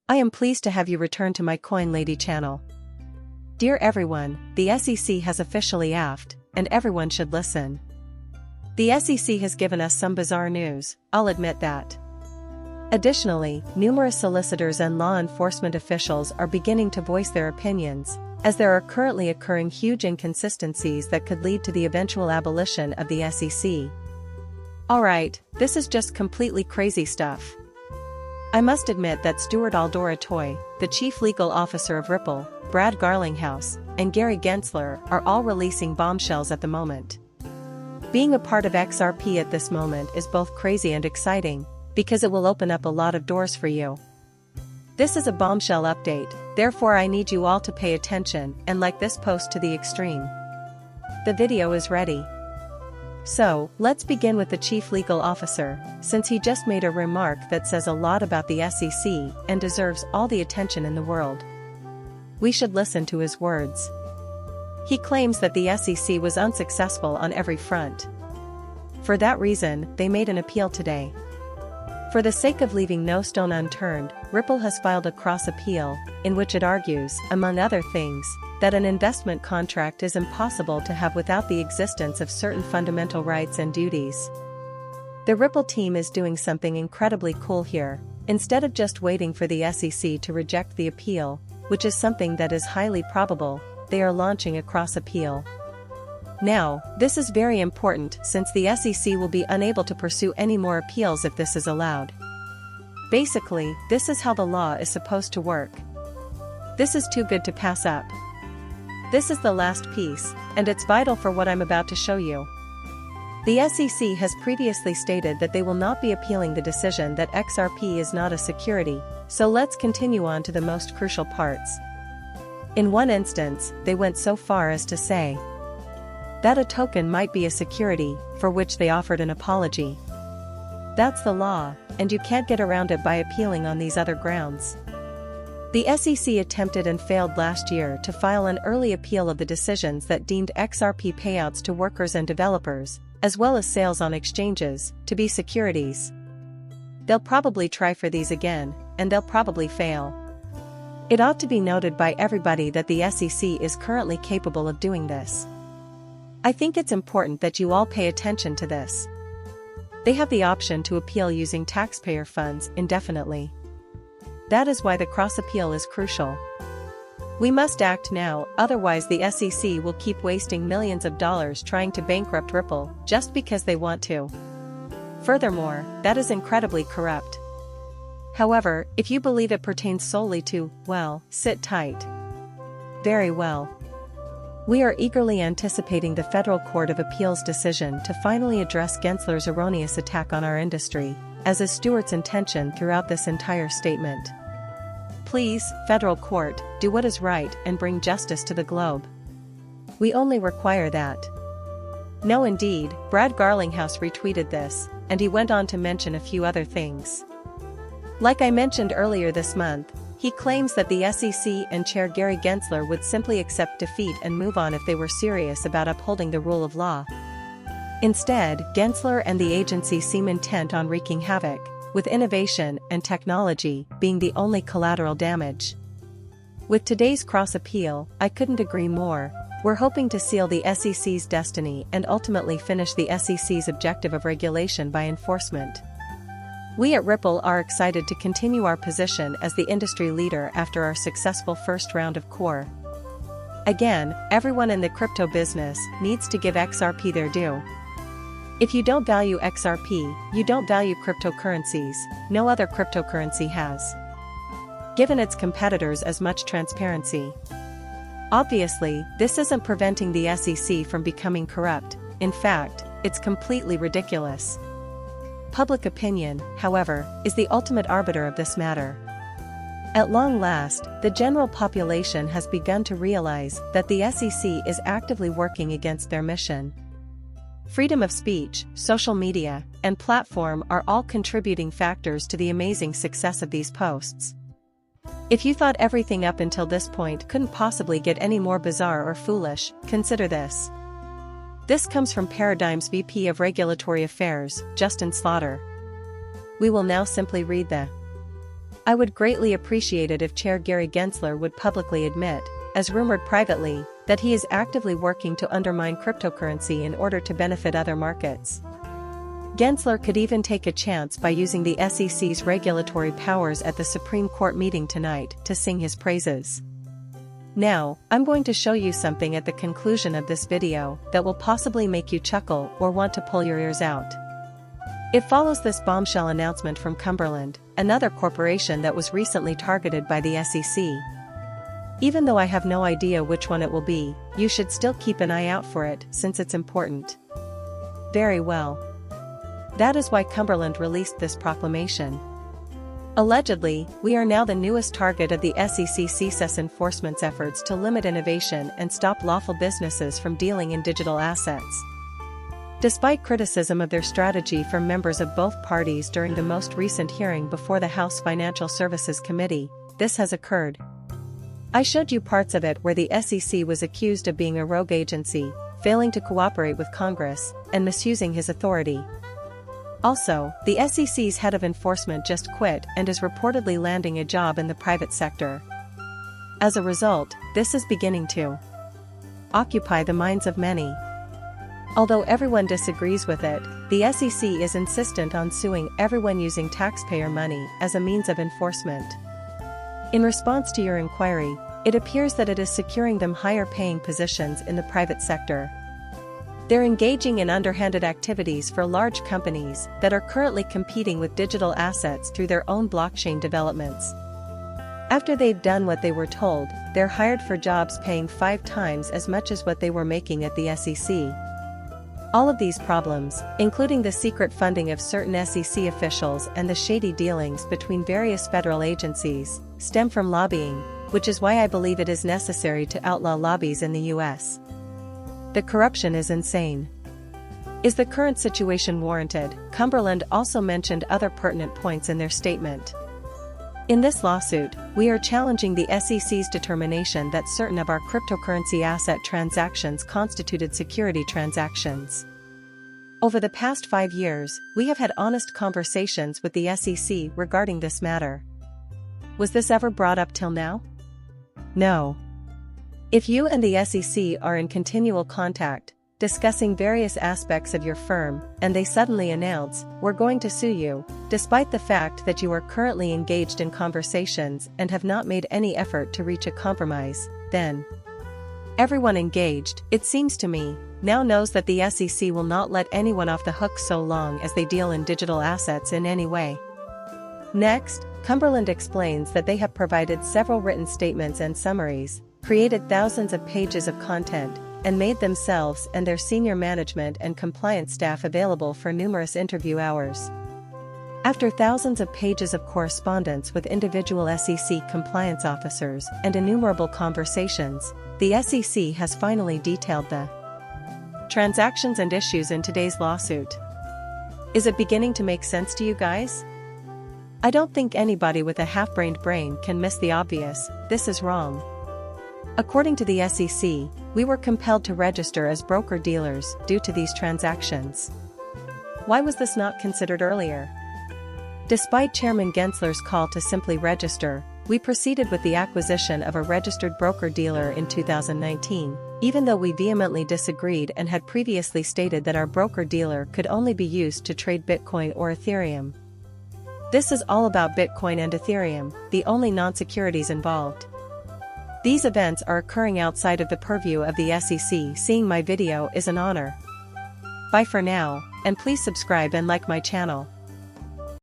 I am pleased to have you return to my Coin Lady channel. Dear everyone, the SEC has officially asked, and everyone should listen. The SEC has given us some bizarre news, I'll admit that. Additionally, numerous solicitors and law enforcement officials are beginning to voice their opinions, as there are currently occurring huge inconsistencies that could lead to the eventual abolition of the SEC. Alright, this is just completely crazy stuff. I must admit that Stuart Aldoratoy, the chief legal officer of Ripple, Brad Garlinghouse, and Gary Gensler are all releasing bombshells at the moment. Being a part of XRP at this moment is both crazy and exciting, because it will open up a lot of doors for you. This is a bombshell update, therefore I need you all to pay attention and like this post to the extreme. The video is ready. So, let's begin with the chief legal officer, since he just made a remark that says a lot about the SEC and deserves all the attention in the world. We should listen to his words. He claims that the SEC was unsuccessful on every front. For that reason, they made an appeal today. For the sake of leaving no stone unturned, Ripple has filed a cross appeal, in which it argues, among other things, that an investment contract is impossible to have without the existence of certain fundamental rights and duties. The Ripple team is doing something incredibly cool here. Instead of just waiting for the SEC to reject the appeal, which is something that is highly probable, they are launching a cross appeal. Now, this is very important since the SEC will be unable to pursue any more appeals if this is allowed. Basically, this is how the law is supposed to work. This is too good to pass up. This is the last piece, and it's vital for what I'm about to show you. The SEC has previously stated that they will not be appealing the decision that XRP is not a security, so let's continue on to the most crucial parts. In one instance, they went so far as to say that a token might be a security, for which they offered an apology. That's the law, and you can't get around it by appealing on these other grounds. The SEC attempted and failed last year to file an early appeal of the decisions that deemed XRP payouts to workers and developers, as well as sales on exchanges, to be securities. They'll probably try for these again, and they'll probably fail. It ought to be noted by everybody that the SEC is currently capable of doing this. I think it's important that you all pay attention to this. They have the option to appeal using taxpayer funds indefinitely. That is why the cross-appeal is crucial. We must act now, otherwise the SEC will keep wasting millions of dollars trying to bankrupt Ripple, just because they want to. Furthermore, that is incredibly corrupt. However, if you believe it pertains solely to, well, sit tight. Very well. We are eagerly anticipating the Federal Court of Appeals' decision to finally address Gensler's erroneous attack on our industry, as is Stuart's intention throughout this entire statement. Please, Federal Court, do what is right and bring justice to the globe. We only require that. No indeed, Brad Garlinghouse retweeted this, and he went on to mention a few other things. Like I mentioned earlier this month, he claims that the SEC and Chair Gary Gensler would simply accept defeat and move on if they were serious about upholding the rule of law. Instead, Gensler and the agency seem intent on wreaking havoc, with innovation and technology being the only collateral damage. With today's cross-appeal, I couldn't agree more. We're hoping to seal the SEC's destiny and ultimately finish the SEC's objective of regulation by enforcement. We at Ripple are excited to continue our position as the industry leader after our successful first round of core. Again, everyone in the crypto business needs to give XRP their due. If you don't value XRP, you don't value cryptocurrencies. No other cryptocurrency has given its competitors as much transparency. Obviously, this isn't preventing the SEC from becoming corrupt. In fact, it's completely ridiculous. Public opinion, however, is the ultimate arbiter of this matter. At long last, the general population has begun to realize that the SEC is actively working against their mission. Freedom of speech, social media, and platform are all contributing factors to the amazing success of these posts. If you thought everything up until this point couldn't possibly get any more bizarre or foolish, consider this. This comes from Paradigm's VP of Regulatory Affairs, Justin Slaughter. We will now simply read the I would greatly appreciate it if Chair Gary Gensler would publicly admit, as rumored privately, that he is actively working to undermine cryptocurrency in order to benefit other markets. Gensler could even take a chance by using the SEC's regulatory powers at the Supreme Court meeting tonight to sing his praises. Now, I'm going to show you something at the conclusion of this video that will possibly make you chuckle or want to pull your ears out. It follows this bombshell announcement from Cumberland, another corporation that was recently targeted by the SEC. Even though I have no idea which one it will be, you should still keep an eye out for it since it's important. Very well. That is why Cumberland released this proclamation. Allegedly, we are now the newest target of the SEC CSES enforcement's efforts to limit innovation and stop lawful businesses from dealing in digital assets. Despite criticism of their strategy from members of both parties during the most recent hearing before the House Financial Services Committee, this has occurred. I showed you parts of it where the SEC was accused of being a rogue agency, failing to cooperate with Congress, and misusing his authority. Also, the SEC's head of enforcement just quit and is reportedly landing a job in the private sector. As a result, this is beginning to occupy the minds of many. Although everyone disagrees with it, the SEC is insistent on suing everyone using taxpayer money as a means of enforcement. In response to your inquiry, it appears that it is securing them higher-paying positions in the private sector. They're engaging in underhanded activities for large companies that are currently competing with digital assets through their own blockchain developments. After they've done what they were told, they're hired for jobs paying 5 times as much as what they were making at the SEC. All of these problems, including the secret funding of certain SEC officials and the shady dealings between various federal agencies, stem from lobbying, which is why I believe it is necessary to outlaw lobbies in the US. The corruption is insane. Is the current situation warranted? Cumberland also mentioned other pertinent points in their statement. In this lawsuit, we are challenging the SEC's determination that certain of our cryptocurrency asset transactions constituted security transactions. Over the past 5 years, we have had honest conversations with the SEC regarding this matter. Was this ever brought up till now? No. If you and the SEC are in continual contact, discussing various aspects of your firm, and they suddenly announce, "We're going to sue you," despite the fact that you are currently engaged in conversations and have not made any effort to reach a compromise, then everyone engaged, it seems to me, now knows that the SEC will not let anyone off the hook so long as they deal in digital assets in any way. Next, Cumberland explains that they have provided several written statements and summaries, created thousands of pages of content, and made themselves and their senior management and compliance staff available for numerous interview hours. After thousands of pages of correspondence with individual SEC compliance officers and innumerable conversations, the SEC has finally detailed the transactions and issues in today's lawsuit. Is it beginning to make sense to you guys? I don't think anybody with a half-brained brain can miss the obvious: this is wrong. According to the SEC, we were compelled to register as broker-dealers due to these transactions. Why was this not considered earlier? Despite Chairman Gensler's call to simply register, we proceeded with the acquisition of a registered broker-dealer in 2019, even though we vehemently disagreed and had previously stated that our broker-dealer could only be used to trade Bitcoin or Ethereum. This is all about Bitcoin and Ethereum, the only non-securities involved. These events are occurring outside of the purview of the SEC. Seeing my video is an honor. Bye for now, and please subscribe and like my channel.